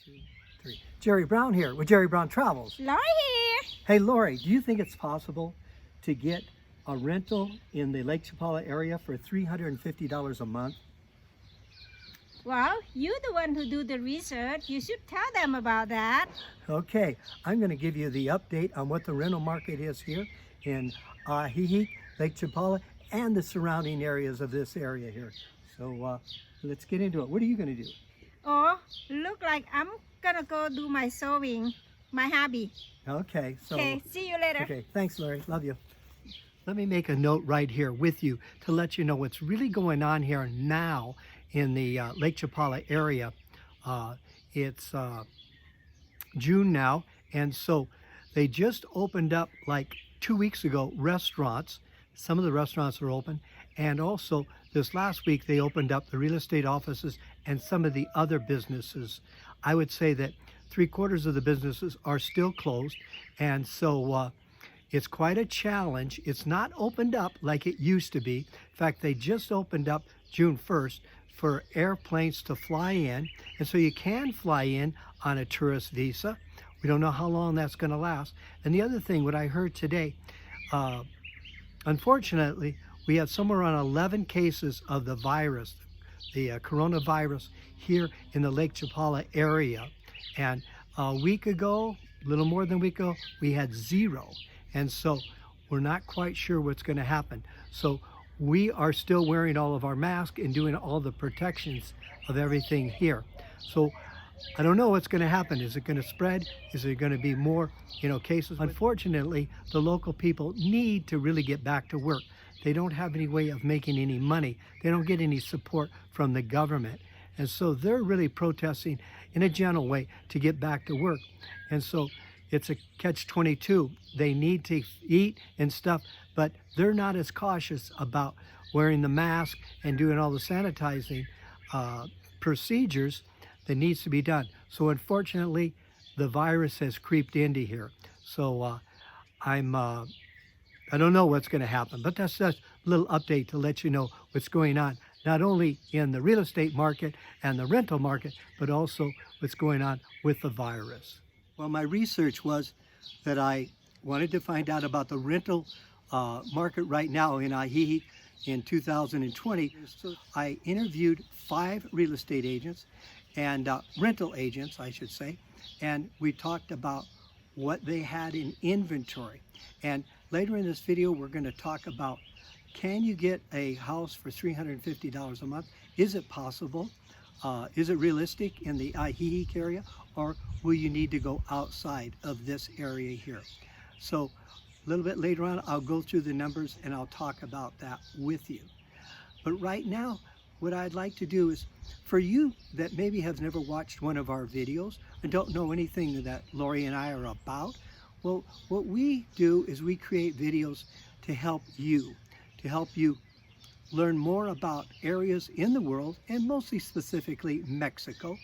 2, 3. Jerry Brown here with Jerry Brown Travels. Lori here. Hey Lori, do you think it's possible to get a rental in the Lake Chapala area for $350 a month? Well, you're the one who do the research. You should tell them about that. Okay, I'm going to give you the update on what the rental market is here in Ajijic, Lake Chapala, and the surrounding areas of this area here. So let's get into it. What are you going to do? Oh, look like I'm gonna go do my sewing, my hobby. Okay, so Okay, see you later. okay, thanks Lori, love you. Let me make a note right here with you to let you know what's really going on here now in the Lake Chapala area. It's June now, and so they just opened up like 2 weeks ago restaurants. Some of the restaurants are open, and also this last week they opened up the real estate offices and some of the other businesses. I would say that 3/4 of the businesses are still closed, and so it's quite a challenge. It's not opened up like it used to be. In fact, they just opened up June 1st for airplanes to fly in, and so you can fly in on a tourist visa. We don't know how long that's going to last. And the other thing, what I heard today, unfortunately, we had somewhere around 11 cases of the virus, the coronavirus, here in the Lake Chapala area. And a week ago, a little more than a week ago, we had 0. And so we're not quite sure what's going to happen. So we are still wearing all of our masks and doing all the protections of everything here. So I don't know what's going to happen. Is it going to spread? Is there going to be more, cases? Unfortunately, the local people need to really get back to work. They don't have any way of making any money. They don't get any support from the government. And so they're really protesting in a gentle way to get back to work. And so it's a catch-22. They need to eat and stuff, but they're not as cautious about wearing the mask and doing all the sanitizing procedures that needs to be done. So unfortunately, the virus has creeped into here. So I don't know what's going to happen, but that's just a little update to let you know what's going on, not only in the real estate market and the rental market, but also what's going on with the virus. Well, my research was that I wanted to find out about the rental market right now in Ajijic in 2020. So I interviewed 5 real estate agents and rental agents, I should say, and we talked about what they had in inventory. And later in this video, we're going to talk about, can you get a house for $350 a month? Is it possible? Is it realistic in the Ajijic area, or will you need to go outside of this area here? So a little bit later on, I'll go through the numbers and I'll talk about that with you. But right now, what I'd like to do is, for you that maybe have never watched one of our videos and don't know anything that Lori and I are about, well, what we do is we create videos to help you learn more about areas in the world, and mostly specifically Mexico,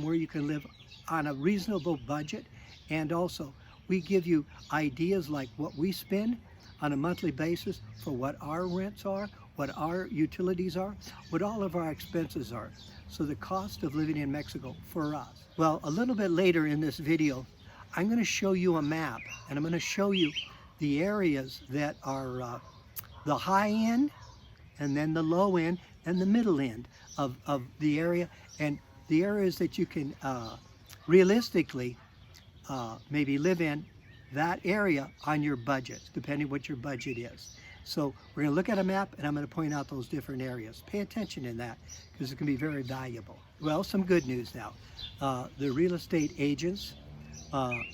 where you can live on a reasonable budget. And also we give you ideas like what we spend on a monthly basis for what our rents are, what our utilities are, what all of our expenses are. So the cost of living in Mexico for us. Well, a little bit later in this video, I'm going to show you a map, and I'm going to show you the areas that are the high end, and then the low end, and the middle end of the area, and the areas that you can realistically maybe live in that area on your budget, depending what your budget is. So we're going to look at a map, and I'm going to point out those different areas. Pay attention in that, because it can be very valuable. Well, some good news now. The real estate agents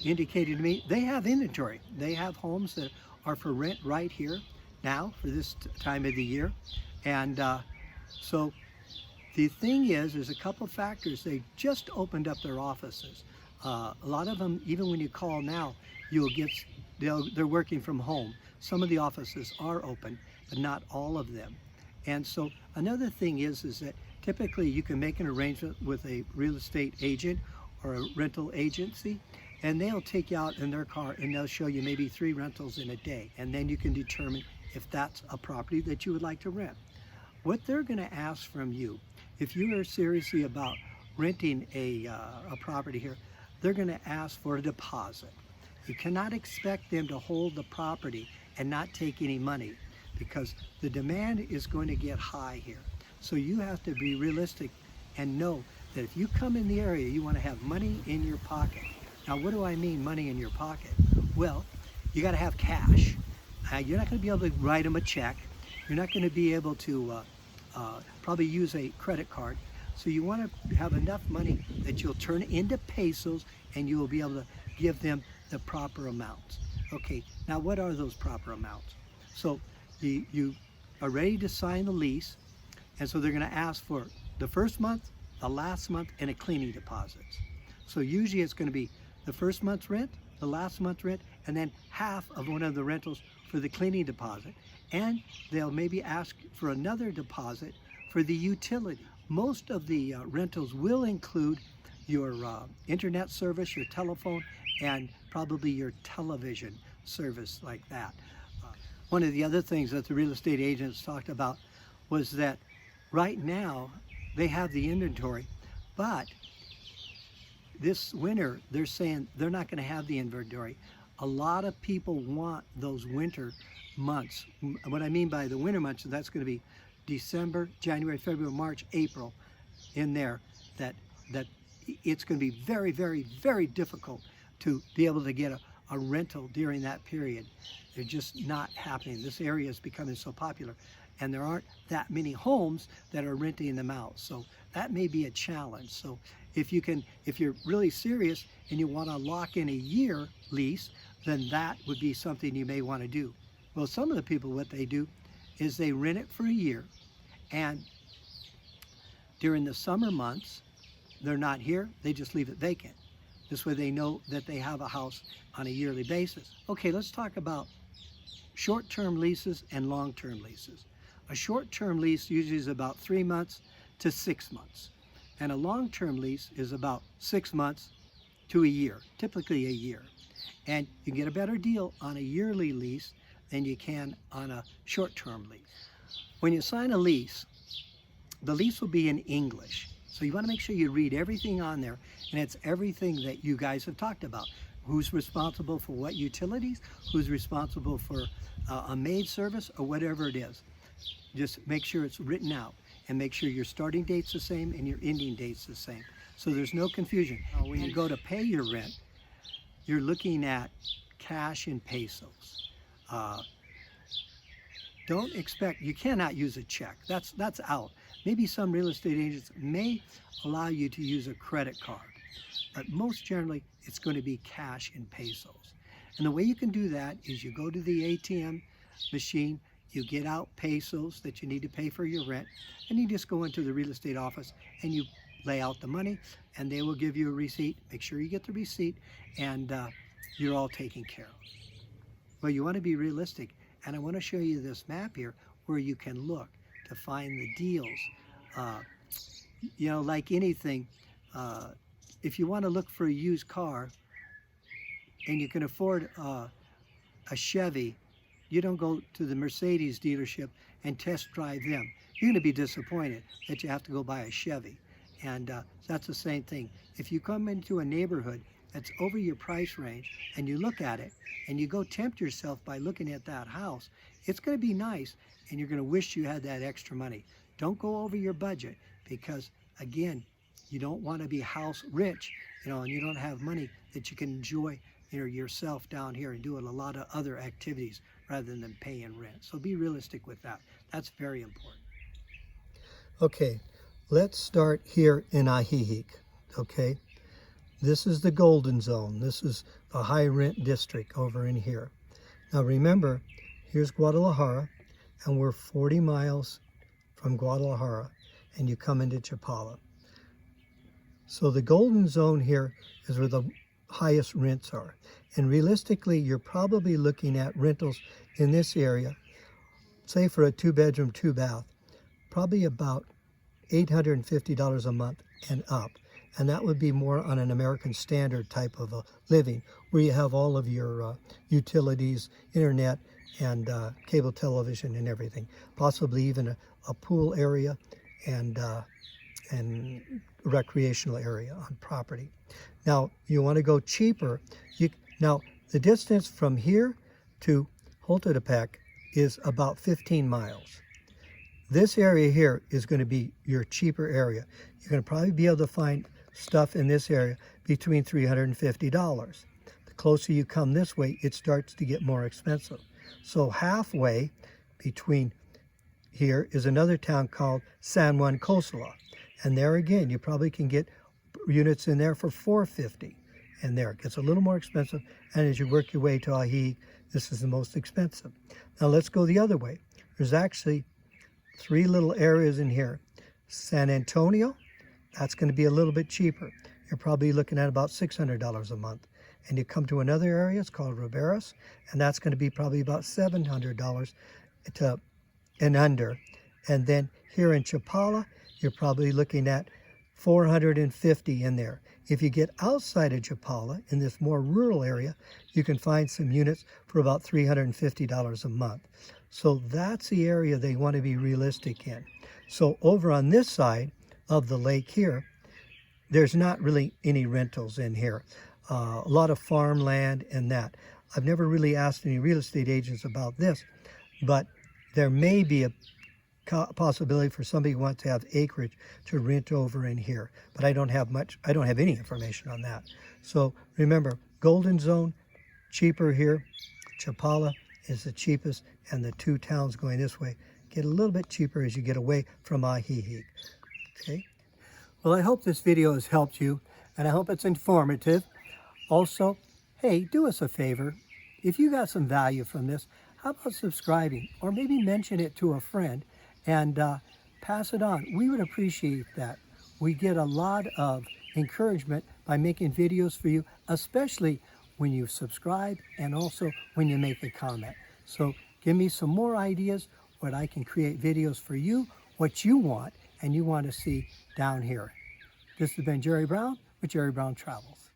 indicated to me they have inventory. They have homes that are for rent right here now for this time of the year. And so the thing is, there's a couple factors. They just opened up their offices. A lot of them, even when you call now, they're working from home. Some of the offices are open, but not all of them. And so another thing is that typically you can make an arrangement with a real estate agent or a rental agency, and they'll take you out in their car and they'll show you maybe 3 rentals in a day. And then you can determine if that's a property that you would like to rent. What they're going to ask from you, if you are seriously about renting a property here, they're going to ask for a deposit. You cannot expect them to hold the property and not take any money, because the demand is going to get high here. So you have to be realistic and know that if you come in the area, you want to have money in your pocket. Now, what do I mean money in your pocket? Well, you got to have cash. You're not going to be able to write them a check. You're not going to be able to probably use a credit card. So you want to have enough money that you'll turn into pesos and you will be able to give them the proper amounts. Okay, now what are those proper amounts? So you are ready to sign the lease, and so they're going to ask for the first month, the last month, and a cleaning deposit. So usually it's going to be the first month's rent, the last month's rent, and then half of one of the rentals for the cleaning deposit. And they'll maybe ask for another deposit for the utility. Most of the rentals will include your internet service, your telephone, and probably your television service like that. One of the other things that the real estate agents talked about was that right now they have the inventory, but this winter they're saying they're not going to have the inventory. A lot of people want those winter months. What I mean by the winter months, that's going to be December, January, February, March, April, in there, that it's going to be very, very, very difficult to be able to get a rental during that period. They're just not happening. This area is becoming so popular, and there aren't that many homes that are renting them out. So that may be a challenge. So if you're really serious and you want to lock in a year lease, then that would be something you may want to do. Well, some of the people, what they do is they rent it for a year, and during the summer months, they're not here, they just leave it vacant. This way they know that they have a house on a yearly basis. Okay, let's talk about short-term leases and long-term leases. A short-term lease usually is about 3 months to 6 months. And a long-term lease is about 6 months to a year, typically a year. And you get a better deal on a yearly lease than you can on a short-term lease. When you sign a lease, the lease will be in English. So you want to make sure you read everything on there, and it's everything that you guys have talked about. Who's responsible for what utilities, who's responsible for a maid service, or whatever it is. Just make sure it's written out, and make sure your starting date's the same and your ending date's the same, so there's no confusion. When you go to pay your rent, you're looking at cash in pesos. Don't expect, you cannot use a check. That's out. Maybe some real estate agents may allow you to use a credit card, but most generally it's going to be cash in pesos. And the way you can do that is you go to the ATM machine, you get out pesos that you need to pay for your rent, and you just go into the real estate office and you lay out the money, and they will give you a receipt. Make sure you get the receipt, and you're all taken care of. Well, you want to be realistic, and I want to show you this map here where you can look to find the deals. You know, like anything, if you want to look for a used car and you can afford a Chevy, you don't go to the Mercedes dealership and test drive them. You're going to be disappointed that you have to go buy a Chevy. And that's the same thing. If you come into a neighborhood that's over your price range and you look at it and you go tempt yourself by looking at that house, it's going to be nice, and you're going to wish you had that extra money. Don't go over your budget, because again, you don't want to be house rich, and you don't have money that you can enjoy, yourself down here and doing a lot of other activities rather than paying rent. So be realistic with that. That's very important. Okay, let's start here in Ajijic. Okay, this is the golden zone. This is the high rent district over in here. Now remember, here's Guadalajara, and we're 40 miles from Guadalajara, and you come into Chapala. So the golden zone here is where the highest rents are. And realistically, you're probably looking at rentals in this area, say for a 2-bedroom, 2-bath, probably about $850 a month and up. And that would be more on an American standard type of a living, where you have all of your utilities, internet, and cable television and everything. Possibly even a pool area and recreational area on property. Now, you want to go cheaper. Now, the distance from here to Jocototepec is about 15 miles. This area here is going to be your cheaper area. You're going to probably be able to find stuff in this area between $350. The closer you come this way, it starts to get more expensive. So halfway between here is another town called San Juan Cosola. And there again, you probably can get units in there for $450. And there, it gets a little more expensive. And as you work your way to Ajijic, this is the most expensive. Now let's go the other way. There's actually 3 little areas in here. San Antonio, that's going to be a little bit cheaper. You're probably looking at about $600 a month. And you come to another area, it's called Riberas, and that's going to be probably about $700 and under. And then here in Chapala, you're probably looking at $450 in there. If you get outside of Chapala, in this more rural area, you can find some units for about $350 a month. So that's the area they want to be realistic in. So over on this side of the lake here, there's not really any rentals in here. A lot of farmland and that. I've never really asked any real estate agents about this, but there may be a possibility for somebody who wants to have acreage to rent over in here. But I don't have any information on that. So remember, Golden Zone, cheaper here. Chapala is the cheapest, and the 2 towns going this way get a little bit cheaper as you get away from Ajijic. Okay. Well, I hope this video has helped you, and I hope it's informative. Also, hey, do us a favor. If you got some value from this, how about subscribing, or maybe mention it to a friend and pass it on. We would appreciate that. We get a lot of encouragement by making videos for you, especially when you subscribe and also when you make a comment. So give me some more ideas what I can create videos for you, what you want and you want to see down here. This has been Jerry Brown with Jerry Brown Travels.